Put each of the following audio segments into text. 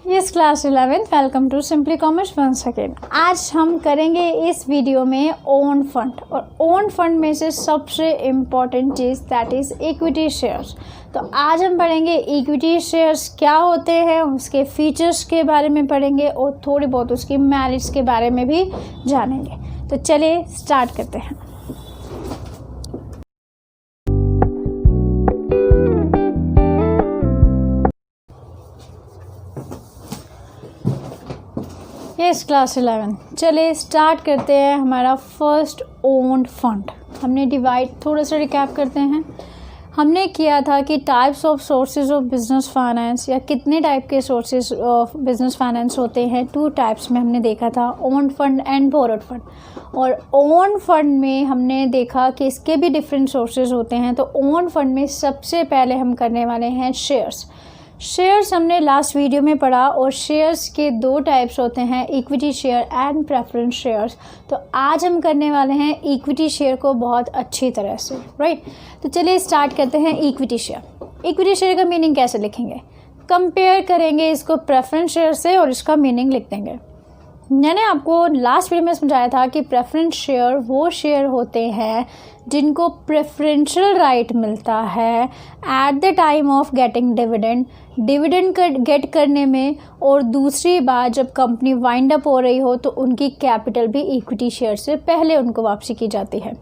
Yes class 11th welcome to simply commerce once again. आज हम करेंगे इस वीडियो में ओन फंड, और ओन फंड में से सबसे इम्पॉर्टेंट चीज़ दैट इज़ इक्विटी शेयर्स। तो आज हम पढ़ेंगे इक्विटी शेयर्स क्या होते हैं, उसके फीचर्स के बारे में पढ़ेंगे और थोड़ी बहुत उसकी मेरिट्स के बारे में भी जानेंगे। तो चलिए स्टार्ट करते हैं। यस क्लास 11 चलिए स्टार्ट करते हैं। हमारा फर्स्ट ओन्ड फंड हमने डिवाइड, थोड़ा सा रिकैप करते हैं। हमने किया था कि types of sources of business finance, या कितने टाइप के सोर्सेज ऑफ बिजनेस फाइनेंस होते हैं, 2 टाइप्स में हमने देखा था, owned fund and borrowed fund. और ओन फंड में हमने देखा कि इसके भी डिफरेंट सोर्सेज होते हैं। तो ओन फंड में सबसे पहले हम करने वाले हैं शेयर्स। शेयर्स हमने लास्ट वीडियो में पढ़ा, और शेयर्स के 2 टाइप्स होते हैं, equity share and preference shares. तो आज हम करने वाले हैं इक्विटी शेयर को बहुत अच्छी तरह से, राइट। तो चलिए स्टार्ट करते हैं इक्विटी शेयर। इक्विटी शेयर का मीनिंग कैसे लिखेंगे, कंपेयर करेंगे इसको प्रेफरेंस शेयर से और इसका मीनिंग लिख देंगे। मैंने आपको लास्ट वीडियो में समझाया था कि प्रेफरेंस शेयर वो शेयर होते हैं जिनको प्रेफरेंशियल राइट मिलता है at the time of getting dividend, dividend get करने में, और दूसरी बात जब कंपनी वाइंड अप हो रही हो तो उनकी कैपिटल भी इक्विटी शेयर से पहले उनको वापसी की जाती है।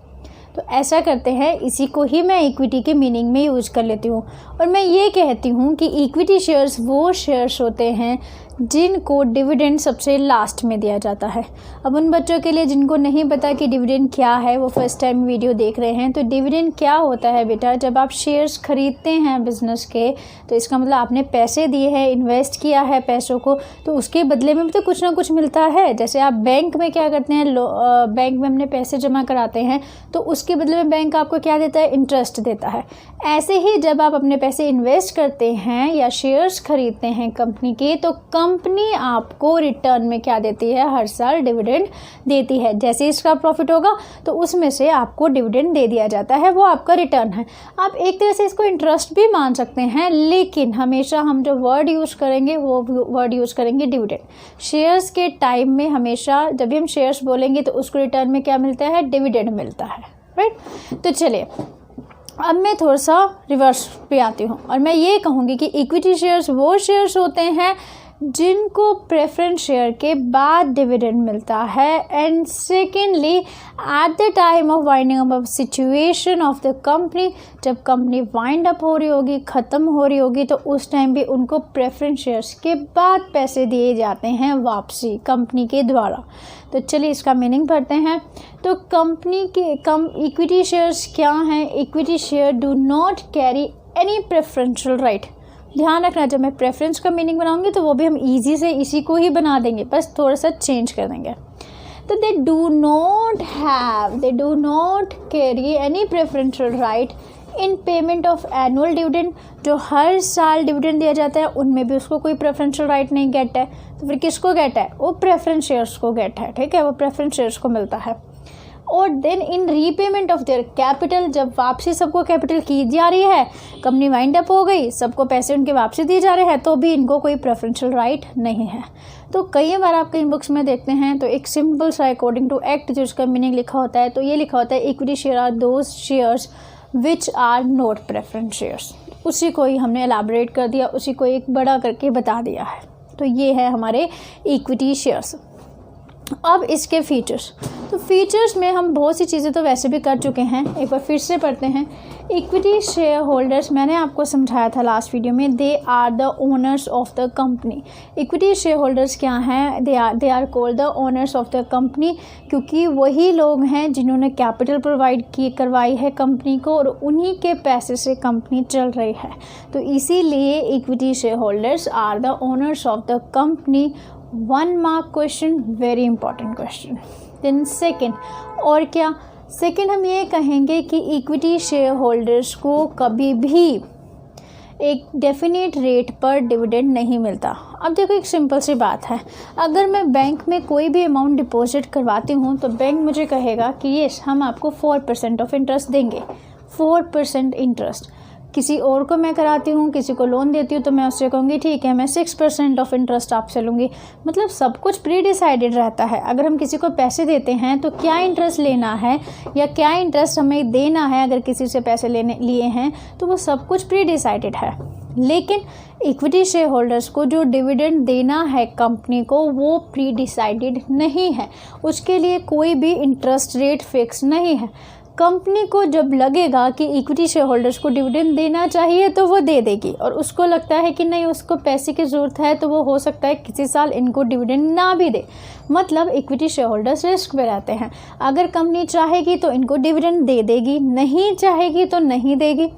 तो ऐसा करते हैं, इसी को ही मैं इक्विटी के मीनिंग में यूज़ कर लेती हूँ। और मैं ये कहती हूँ कि इक्विटी शेयर्स वो शेयर्स होते हैं जिनको डिविडेंड सबसे लास्ट में दिया जाता है। अब उन बच्चों के लिए जिनको नहीं पता कि डिविडेंड क्या है, वो फर्स्ट टाइम वीडियो देख रहे हैं, तो डिविडेंड क्या होता है बेटा, जब आप शेयर्स खरीदते हैं बिजनेस के, तो इसका मतलब आपने पैसे दिए हैं, इन्वेस्ट किया है पैसों को, तो उसके बदले में भी तो कुछ ना कुछ मिलता है। जैसे आप बैंक में क्या करते हैं, बैंक में हमने पैसे जमा कराते हैं, तो उसके बदले में बैंक आपको क्या देता है, इंटरेस्ट देता है। ऐसे ही जब आप अपने पैसे इन्वेस्ट करते हैं या शेयर्स खरीदते हैं कंपनी के, तो कंपनी आपको रिटर्न में क्या देती है, हर साल डिविडेंड देती है। जैसे इसका प्रॉफिट होगा तो उसमें से आपको डिविडेंड दे दिया जाता है, वो आपका रिटर्न है। आप एक तरह से इसको इंटरेस्ट भी मान सकते हैं, लेकिन हमेशा हम जो वर्ड यूज़ करेंगे वो वर्ड यूज़ करेंगे डिविडेंड। शेयर्स के टाइम में हमेशा जब भी हम शेयर्स बोलेंगे तो उसको रिटर्न में क्या मिलता है, डिविडेंड मिलता है, राइट। तो चलिए अब मैं थोड़ा सा रिवर्स पे आती हूँ, और मैं ये कहूँगी कि इक्विटी शेयर्स वो शेयर्स होते हैं जिनको प्रेफरेंस शेयर के बाद डिविडेंड मिलता है, and secondly eight the time of winding up situation of the company, जब कंपनी वाइंड अप हो रही होगी, ख़त्म हो रही होगी, तो उस टाइम भी उनको प्रेफरेंस शेयर्स के बाद पैसे दिए जाते हैं वापसी कंपनी के द्वारा। तो चलिए इसका मीनिंग पढ़ते हैं। तो कंपनी के इक्विटी शेयर्स क्या हैं, equity share do not carry any preferential right. ध्यान रखना, जब मैं प्रेफरेंस का मीनिंग बनाऊंगी तो वो भी हम इजी से इसी को ही बना देंगे, बस थोड़ा सा चेंज कर देंगे। तो they do not carry any preferential right in payment of annual dividend. जो हर साल डिविडेंड दिया जाता है उनमें भी उसको कोई प्रेफरेंशियल राइट नहीं गेट है। तो फिर किसको गेट है, वो प्रेफरेंस शेयर्स को गेट है, ठीक है, वो प्रेफरेंस शेयर्स को मिलता है। और then in repayment of their capital, जब वापसी सबको कैपिटल की जा रही है, कंपनी वाइंड अप हो गई, सबको पैसे उनके वापसी दिए जा रहे हैं, तो भी इनको कोई प्रेफरेंशियल राइट नहीं है। तो कई बार आप कई बुक्स में देखते हैं तो एक सिंपल सा अकॉर्डिंग टू एक्ट जो इसका मीनिंग लिखा होता है, तो ये लिखा होता है equity share are those shares which are not preference shares. उसी को ही हमने एलाबोरेट कर दिया, उसी को एक बड़ा करके बता दिया है। तो ये है हमारे इक्विटी शेयर्स। अब इसके फीचर्स, तो फीचर्स में हम बहुत सी चीज़ें तो वैसे भी कर चुके हैं, एक बार फिर से पढ़ते हैं। इक्विटी शेयर होल्डर्स, मैंने आपको समझाया था लास्ट वीडियो में, they are the owners of the company. Equity share holders क्या हैं, they are called the owners of the company, क्योंकि वही लोग हैं जिन्होंने कैपिटल प्रोवाइड करवाई है कंपनी को, और उन्हीं के पैसे से कंपनी चल रही है। तो इसीलिए equity share holders are the owners of the company. 1 mark question, very important question. Then second, और क्या, सेकेंड हम ये कहेंगे कि इक्विटी शेयर होल्डर्स को कभी भी एक डेफिनेट रेट पर डिविडेंड नहीं मिलता। अब देखो एक सिंपल सी बात है, अगर मैं बैंक में कोई भी अमाउंट डिपॉजिट करवाती हूँ तो बैंक मुझे कहेगा कि यस हम आपको 4% ऑफ इंटरेस्ट देंगे, 4% इंटरेस्ट। किसी और को मैं कराती हूँ, किसी को लोन देती हूँ, तो मैं उससे कहूँगी ठीक है मैं 6% ऑफ इंटरेस्ट आपसे लूँगी। मतलब सब कुछ प्री डिसाइडेड रहता है। अगर हम किसी को पैसे देते हैं तो क्या इंटरेस्ट लेना है या क्या इंटरेस्ट हमें देना है, अगर किसी से पैसे लिए हैं तो वो सब कुछ प्री डिसाइडेड है। लेकिन इक्विटी शेयर होल्डर्स को जो डिविडेंड देना है कंपनी को वो प्री डिसाइडेड नहीं है, उसके लिए कोई भी इंटरेस्ट रेट फिक्स नहीं है। कंपनी को जब लगेगा कि इक्विटी शेयर होल्डर्स को डिविडेंड देना चाहिए तो वो दे देगी, और उसको लगता है कि नहीं उसको पैसे की ज़रूरत है तो वो हो सकता है किसी साल इनको डिविडेंड ना भी दे। मतलब इक्विटी शेयर होल्डर्स रिस्क में रहते हैं। अगर कंपनी चाहेगी तो इनको डिविडेंड दे देगी, नहीं चाहेगी तो नहीं देगी।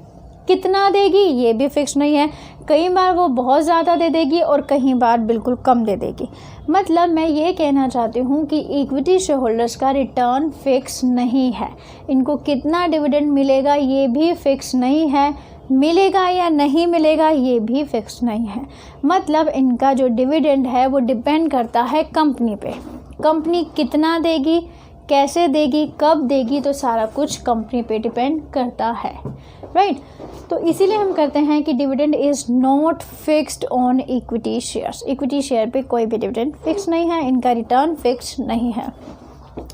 कितना देगी ये भी फिक्स नहीं है, कई बार वो बहुत ज़्यादा दे देगी और कई बार बिल्कुल कम दे देगी। मतलब मैं ये कहना चाहती हूँ कि इक्विटी शेयर होल्डर्स का रिटर्न फिक्स नहीं है। इनको कितना डिविडेंड मिलेगा ये भी फिक्स नहीं है, मिलेगा या नहीं मिलेगा ये भी फिक्स नहीं है। मतलब इनका जो डिविडेंड है वो डिपेंड करता है कंपनी पे। कंपनी कितना देगी, कैसे देगी, कब देगी, तो सारा कुछ कंपनी पे डिपेंड करता है, राइट। तो इसीलिए हम कहते हैं कि dividend is not fixed on equity shares. Equity share पे कोई भी डिविडेंड फिक्स नहीं है, इनका रिटर्न फिक्स नहीं है।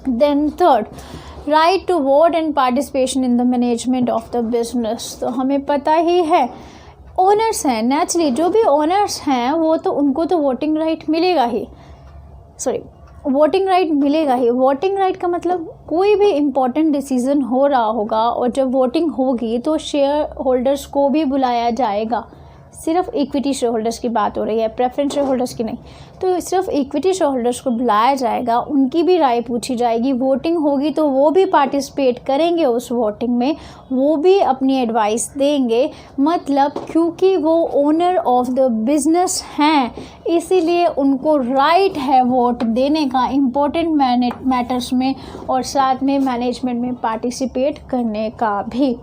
Then third, right to vote and participation in the management of the business. तो हमें पता ही है ओनर्स हैं, नेचुरली जो भी ओनर्स हैं वो तो उनको तो वोटिंग राइट मिलेगा ही, वोटिंग राइट मिलेगा ही। वोटिंग राइट का मतलब कोई भी इम्पॉर्टेंट डिसीज़न हो रहा होगा और जब वोटिंग होगी तो शेयर होल्डर्स को भी बुलाया जाएगा। सिर्फ इक्विटी शेयर होल्डर्स की बात हो रही है, प्रेफरेंस शेयर होल्डर्स की नहीं। तो सिर्फ इक्विटी शेयर होल्डर्स को बुलाया जाएगा, उनकी भी राय पूछी जाएगी, वोटिंग होगी तो वो भी पार्टिसिपेट करेंगे उस वोटिंग में, वो भी अपनी एडवाइस देंगे। मतलब क्योंकि वो ओनर ऑफ द बिजनेस हैं इसीलिए उनको राइट है वोट देने का इम्पोर्टेंट मैटर्स में और साथ में मैनेजमेंट में पार्टिसिपेट करने का भी।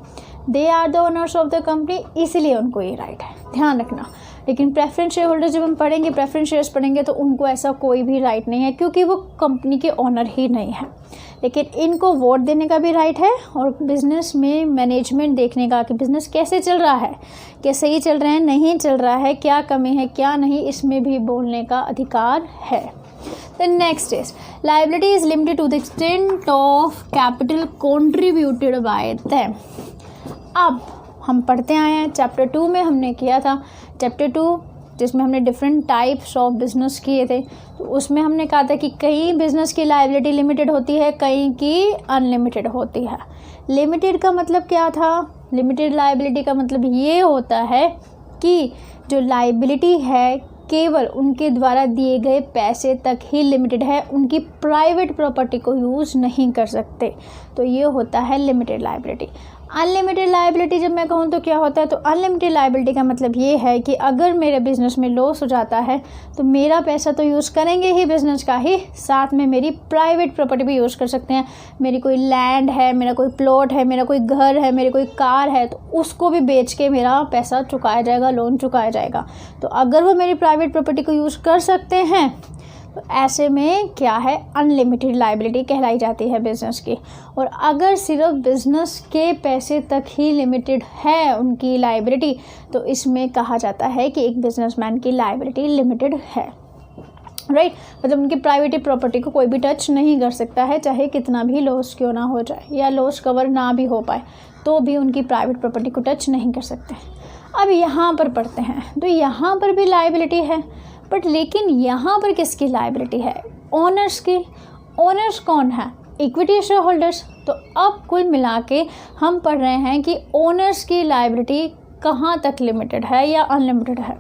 They are the owners of the company, इसीलिए उनको ये राइट है, ध्यान रखना। लेकिन प्रेफरेंस शेयर होल्डर जब हम पढ़ेंगे, प्रेफरेंस शेयर्स पढ़ेंगे तो उनको ऐसा कोई भी राइट नहीं है क्योंकि वो कंपनी के ओनर ही नहीं है। लेकिन इनको वोट देने का भी राइट है और बिज़नेस में मैनेजमेंट देखने का कि बिज़नेस कैसे चल रहा है, क्या सही चल रहा है, नहीं चल रहा है, क्या कमी है क्या नहीं, इसमें भी बोलने का अधिकार है। The next is liability is limited to the extent of capital contributed by them। अब हम पढ़ते आए हैं चैप्टर 2 में, हमने किया था चैप्टर 2 जिसमें हमने डिफरेंट टाइप्स ऑफ बिजनेस किए थे। तो उसमें हमने कहा था कि कई बिजनेस की लायबिलिटी लिमिटेड होती है, कई की अनलिमिटेड होती है। लिमिटेड का मतलब क्या था? लिमिटेड लायबिलिटी का मतलब ये होता है कि जो लायबिलिटी है केवल उनके द्वारा दिए गए पैसे तक ही लिमिटेड है, उनकी प्राइवेट प्रॉपर्टी को यूज़ नहीं कर सकते, तो ये होता है लिमिटेड लायबिलिटी। अनलिमिटेड लायबिलिटी जब मैं कहूँ तो क्या होता है? तो अनलिमिटेड लायबिलिटी का मतलब ये है कि अगर मेरे बिज़नेस में लॉस हो जाता है तो मेरा पैसा तो यूज़ करेंगे ही बिज़नेस का ही, साथ में मेरी प्राइवेट प्रॉपर्टी भी यूज़ कर सकते हैं। मेरी कोई लैंड है, मेरा कोई प्लॉट है, मेरा कोई घर है, मेरी कोई कार है, तो उसको भी बेच के मेरा पैसा चुकाया जाएगा, लोन चुकाया जाएगा। तो अगर वो मेरी प्राइवेट प्रॉपर्टी को यूज़ कर सकते हैं तो ऐसे में क्या है? अनलिमिटेड लायबिलिटी कहलाई जाती है बिज़नेस की। और अगर सिर्फ बिज़नेस के पैसे तक ही लिमिटेड है उनकी लायबिलिटी तो इसमें कहा जाता है कि एक बिजनेसमैन की लायबिलिटी लिमिटेड है, राइट। मतलब उनकी प्राइवेट प्रॉपर्टी को कोई भी टच नहीं कर सकता है, चाहे कितना भी लॉस क्यों ना हो जाए या लॉस कवर ना भी हो पाए तो भी उनकी प्राइवेट प्रॉपर्टी को टच नहीं कर सकते। अब यहाँ पर पढ़ते हैं तो यहाँ पर भी लायबिलिटी है, बट लेकिन यहाँ पर किसकी लायबिलिटी है? ओनर्स की। ओनर्स कौन है? Equity share holders. तो अब कुल मिला के हम पढ़ रहे हैं कि ओनर्स की लायबिलिटी कहाँ तक लिमिटेड है या अनलिमिटेड है।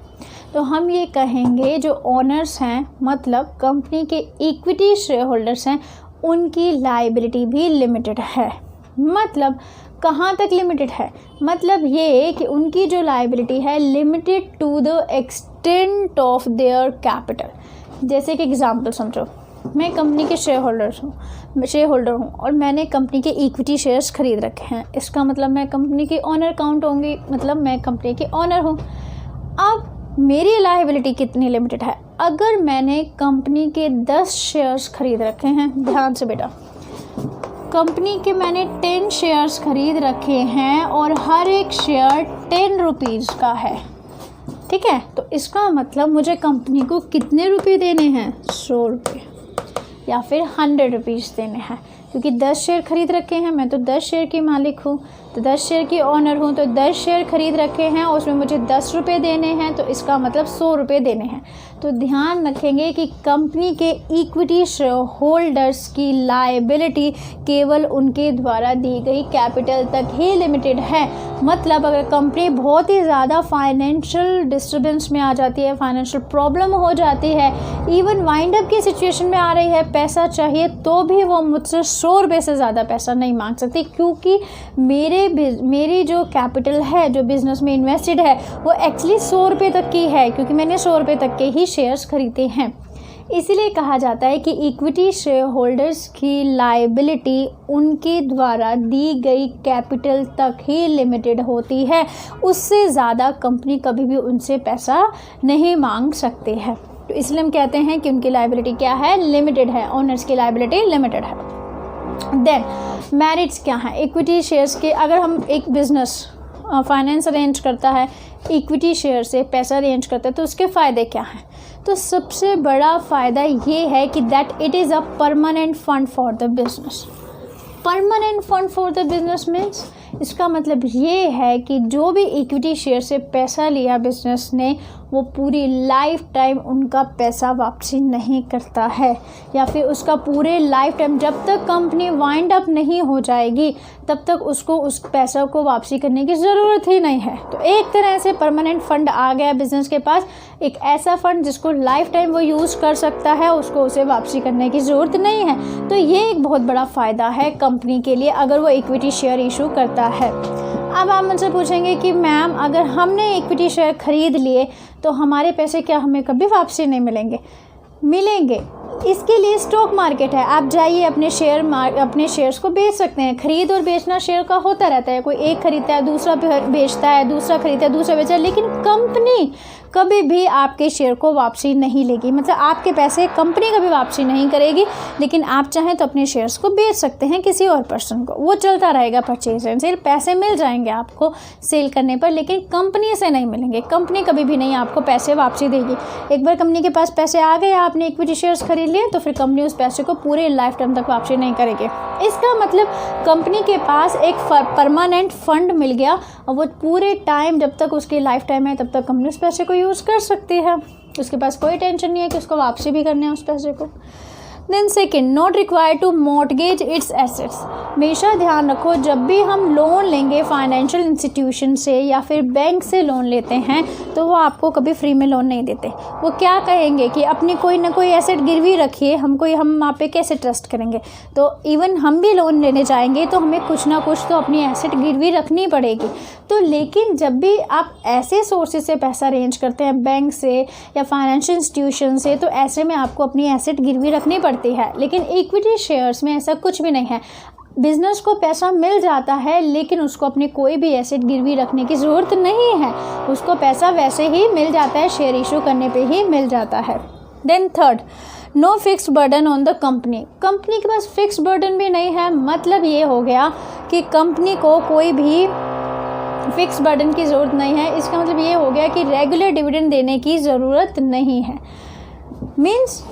तो हम ये कहेंगे जो ओनर्स हैं मतलब कंपनी के इक्विटी शेयर होल्डर्स हैं, उनकी लायबिलिटी भी लिमिटेड है। मतलब कहाँ तक लिमिटेड है? मतलब ये कि उनकी जो लायबिलिटी है limited to the extent of their capital. जैसे कि एग्जांपल समझो, मैं कंपनी के शेयर होल्डर हूँ और मैंने कंपनी के इक्विटी शेयर्स खरीद रखे हैं, इसका मतलब मैं कंपनी की ओनर काउंट होंगी, मतलब मैं कंपनी की ओनर हूँ। अब मेरी लायबिलिटी कितनी लिमिटेड है? अगर मैंने कंपनी के 10 शेयर्स खरीद रखे हैं, ध्यान से बेटा, कंपनी के मैंने 10 शेयर्स खरीद रखे हैं और हर एक शेयर 10 रुपीज़ का है, ठीक है। तो इसका मतलब मुझे कंपनी को कितने रुपए देने हैं? 100 रुपये या फिर 100 रुपीज़ देने हैं, क्योंकि 10 शेयर खरीद रखे हैं। मैं तो 10 शेयर की मालिक हूँ, तो 10 शेयर की ओनर हूँ, तो 10 शेयर खरीद रखे हैं और उसमें मुझे 10 रुपये देने हैं, तो इसका मतलब 100 रुपये देने हैं। तो ध्यान रखेंगे कि कंपनी के इक्विटी शेयर होल्डर्स की लायबिलिटी केवल उनके द्वारा दी गई कैपिटल तक ही लिमिटेड है। मतलब अगर कंपनी बहुत ही ज़्यादा फाइनेंशियल डिस्टर्बेंस में आ जाती है, फाइनेंशियल प्रॉब्लम हो जाती है, इवन वाइंड अप की सिचुएशन में आ रही है, पैसा चाहिए, तो भी वो मुझसे 100 रुपये से ज़्यादा पैसा नहीं मांग सकती, क्योंकि मेरी जो कैपिटल है, जो बिज़नेस में इन्वेस्टेड है, वो एक्चुअली 100 रुपये तक की है, क्योंकि मैंने 100 रुपये तक के ही शेयर्स खरीदे हैं। इसीलिए कहा जाता है कि इक्विटी शेयर होल्डर्स की लायबिलिटी उनके द्वारा दी गई कैपिटल तक ही लिमिटेड होती है, उससे ज़्यादा कंपनी कभी भी उनसे पैसा नहीं मांग सकते हैं। तो इसलिए हम कहते हैं कि उनकी लायबिलिटी क्या है? लिमिटेड है। ओनर्स की लायबिलिटी लिमिटेड है। देन मेरिट्स क्या हैं इक्विटी शेयर्स के? अगर हम एक बिजनेस फाइनेंस अरेंज करता है, इक्विटी शेयर से पैसा अरेंज करता है, तो उसके फ़ायदे क्या हैं? तो सबसे बड़ा फ़ायदा ये है कि that it is a permanent fund for the business. Permanent fund for the business means, इसका मतलब ये है कि जो भी इक्विटी शेयर से पैसा लिया बिजनेस ने, वो पूरी लाइफ टाइम उनका पैसा वापसी नहीं करता है, या फिर उसका पूरे लाइफ टाइम, जब तक कंपनी वाइंड अप नहीं हो जाएगी तब तक उसको उस पैसा को वापसी करने की ज़रूरत ही नहीं है। तो एक तरह से परमानेंट फ़ंड आ गया बिजनेस के पास, एक ऐसा फ़ंड जिसको लाइफ टाइम वो यूज़ कर सकता है, उसको उसे वापसी करने की ज़रूरत नहीं है। तो ये एक बहुत बड़ा फ़ायदा है कंपनी के लिए अगर वो इक्विटी शेयर इशू करता है। अब आप मुझसे पूछेंगे कि मैम, अगर हमने इक्विटी शेयर खरीद लिए तो हमारे पैसे क्या हमें कभी वापसी नहीं मिलेंगे? मिलेंगे। इसके लिए स्टॉक मार्केट है, आप जाइए अपने शेयर्स को बेच सकते हैं। खरीद और बेचना शेयर का होता रहता है, कोई एक खरीदता है, दूसरा बेचता है, दूसरा खरीदता है, दूसरा बेचता है, लेकिन कंपनी कभी भी आपके शेयर को वापसी नहीं लेगी। मतलब आपके पैसे कंपनी कभी वापसी नहीं करेगी, लेकिन आप चाहें तो अपने शेयर्स को बेच सकते हैं किसी और पर्सन को, वो चलता रहेगा परचेज एंड सेल, पैसे मिल जाएंगे आपको सेल करने पर, लेकिन कंपनी से नहीं मिलेंगे। कंपनी कभी भी नहीं आपको पैसे वापसी देगी। एक बार कंपनी के पास पैसे आ गए, आपने इक्विटी शेयर्स खरीद लिए, तो फिर कंपनी उस पैसे को पूरे लाइफ टाइम तक वापसी नहीं करेगी। इसका मतलब कंपनी के पास एक परमानेंट फंड मिल गया और वो पूरे टाइम, जब तक उसकी लाइफ टाइम है, तब तक कंपनी उस पैसे को यूज़ कर सकती है। उसके पास कोई टेंशन नहीं है कि उसको वापसी भी करना है उस पैसे को। Then second, not required to mortgage its assets. हमेशा ध्यान रखो, जब भी हम लोन लेंगे फाइनेंशियल इंस्टीट्यूशन से या फिर बैंक से लोन लेते हैं, तो वो आपको कभी फ्री में लोन नहीं देते। वो क्या कहेंगे कि अपनी कोई ना कोई एसेट गिरवी रखिए, हम आप पे कैसे ट्रस्ट करेंगे? तो इवन हम भी लोन लेने जाएंगे तो हमें कुछ ना कुछ तो अपनी एसेट गिरवी रखनी पड़ेगी। तो लेकिन जब भी आप ऐसे सोर्सेज से पैसा अरेंज करते हैं, बैंक से या फाइनेंशियल इंस्टीट्यूशन से, तो ऐसे में आपको अपनी एसेट गिरवी रखनी पड़ती है। लेकिन इक्विटी शेयर्स में ऐसा कुछ भी नहीं है। बिजनेस को पैसा मिल जाता है, लेकिन उसको अपनी कोई भी एसेट गिरवी रखने की ज़रूरत नहीं है। उसको पैसा वैसे ही मिल जाता है, शेयर इशू करने पे ही मिल जाता है। Then third, no fix burden on the company. Company के पास फिक्स बर्डन भी नहीं है। मतलब ये हो गया कि कंपनी को कोई भी फिक्स बर्डन की ज़रूरत नहीं है। इसका मतलब ये हो गया कि रेगुलर डिविडेंड देने की ज़रूरत नहीं है। मीन्स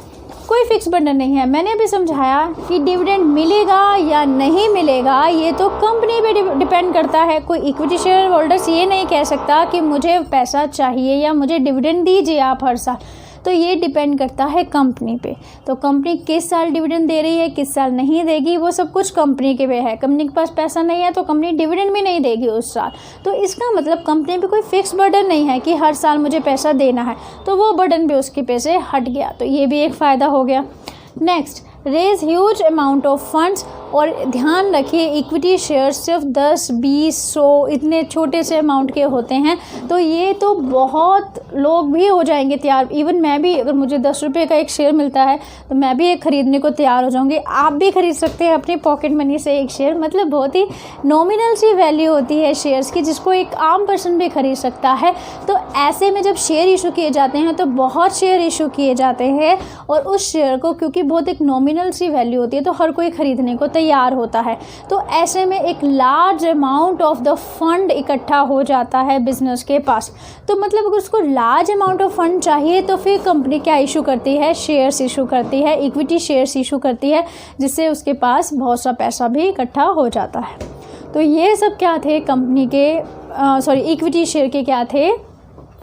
कोई फिक्स बर्डन नहीं है। मैंने भी समझाया कि डिविडेंड मिलेगा या नहीं मिलेगा ये तो कंपनी पे डिपेंड करता है। कोई इक्विटी शेयर होल्डर्स ये नहीं कह सकता कि मुझे पैसा चाहिए या मुझे डिविडेंड दीजिए आप हर साल। तो ये डिपेंड करता है कंपनी पे। तो कंपनी किस साल डिविडेंड दे रही है, किस साल नहीं देगी, वो सब कुछ कंपनी के पे है। कंपनी के पास पैसा नहीं है तो कंपनी डिविडेंड भी नहीं देगी उस साल। तो इसका मतलब कंपनी पे कोई फिक्स बर्डन नहीं है कि हर साल मुझे पैसा देना है, तो वो बर्डन भी उसके पे से हट गया। तो ये भी एक फ़ायदा हो गया। Next, raise huge amount of funds. और ध्यान रखिए, इक्विटी शेयर्स सिर्फ 10, 20, 100 इतने छोटे से अमाउंट के होते हैं। तो ये तो बहुत लोग भी हो जाएंगे तैयार। इवन मैं भी, अगर मुझे 10 रुपये का एक शेयर मिलता है तो मैं भी एक ख़रीदने को तैयार हो जाऊंगी। आप भी खरीद सकते हैं अपनी पॉकेट मनी से एक शेयर। मतलब बहुत ही नॉमिनल सी वैल्यू होती है शेयर्स की, जिसको एक आम पर्सन भी खरीद सकता है। तो ऐसे में जब शेयर इशू किए जाते हैं तो बहुत शेयर इशू किए जाते हैं, और उस शेयर को क्योंकि बहुत एक नॉमिनल सी वैल्यू होती है तो हर कोई ख़रीदने को तैयार होता है। तो ऐसे में एक large amount of the fund इकट्ठा हो जाता है बिजनेस के पास। तो मतलब अगर उसको लार्ज अमाउंट ऑफ फंड चाहिए तो फिर कंपनी क्या इशू करती है, शेयर्स इशू करती है, इक्विटी शेयर्स इशू करती है, जिससे उसके पास बहुत सा पैसा भी इकट्ठा हो जाता है। तो ये सब क्या थे कंपनी के इक्विटी शेयर के क्या थे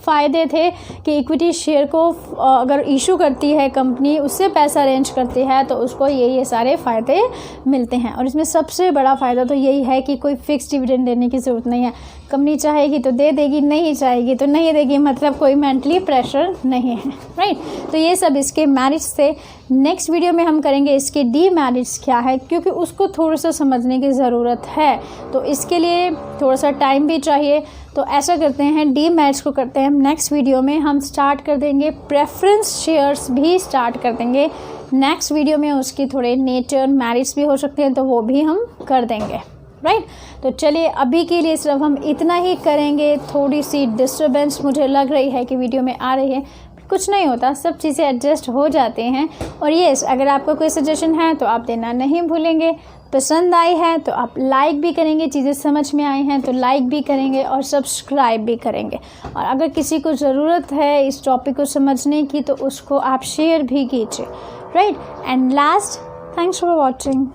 फ़ायदे थे कि इक्विटी शेयर को अगर इशू करती है कंपनी, उससे पैसा अरेंज करती है तो उसको ये सारे फ़ायदे मिलते हैं। और इसमें सबसे बड़ा फ़ायदा तो यही है कि कोई फिक्स डिविडेंड देने की ज़रूरत नहीं है। कंपनी चाहेगी तो दे देगी, नहीं चाहेगी तो नहीं देगी, मतलब कोई मेंटली प्रेशर नहीं है, राइट। तो ये सब इसके मेरिट्स थे। नेक्स्ट वीडियो में हम करेंगे इसके डीमेरिट्स क्या है, क्योंकि उसको थोड़ा सा समझने की ज़रूरत है, तो इसके लिए थोड़ा सा टाइम भी चाहिए। तो ऐसा करते हैं, डीमेरिट्स को करते हैं नेक्स्ट वीडियो में। हम स्टार्ट कर देंगे प्रेफरेंस शेयर्स भी स्टार्ट कर देंगे नेक्स्ट वीडियो में। उसकी थोड़े नेचर मेरिट्स भी हो सकते हैं तो वो भी हम कर देंगे, राइट। तो चलिए अभी के लिए सिर्फ हम इतना ही करेंगे। थोड़ी सी डिस्टर्बेंस मुझे लग रही है कि वीडियो में आ रही है, कुछ नहीं होता, सब चीज़ें एडजस्ट हो जाते हैं। और येस, अगर आपका कोई सजेशन है तो आप देना नहीं भूलेंगे। पसंद आई है तो आप लाइक भी करेंगे, चीज़ें समझ में आई हैं तो लाइक भी करेंगे और सब्सक्राइब भी करेंगे। और अगर किसी को ज़रूरत है इस टॉपिक को समझने की तो उसको आप शेयर भी कीजिए, right. And last, thanks for watching.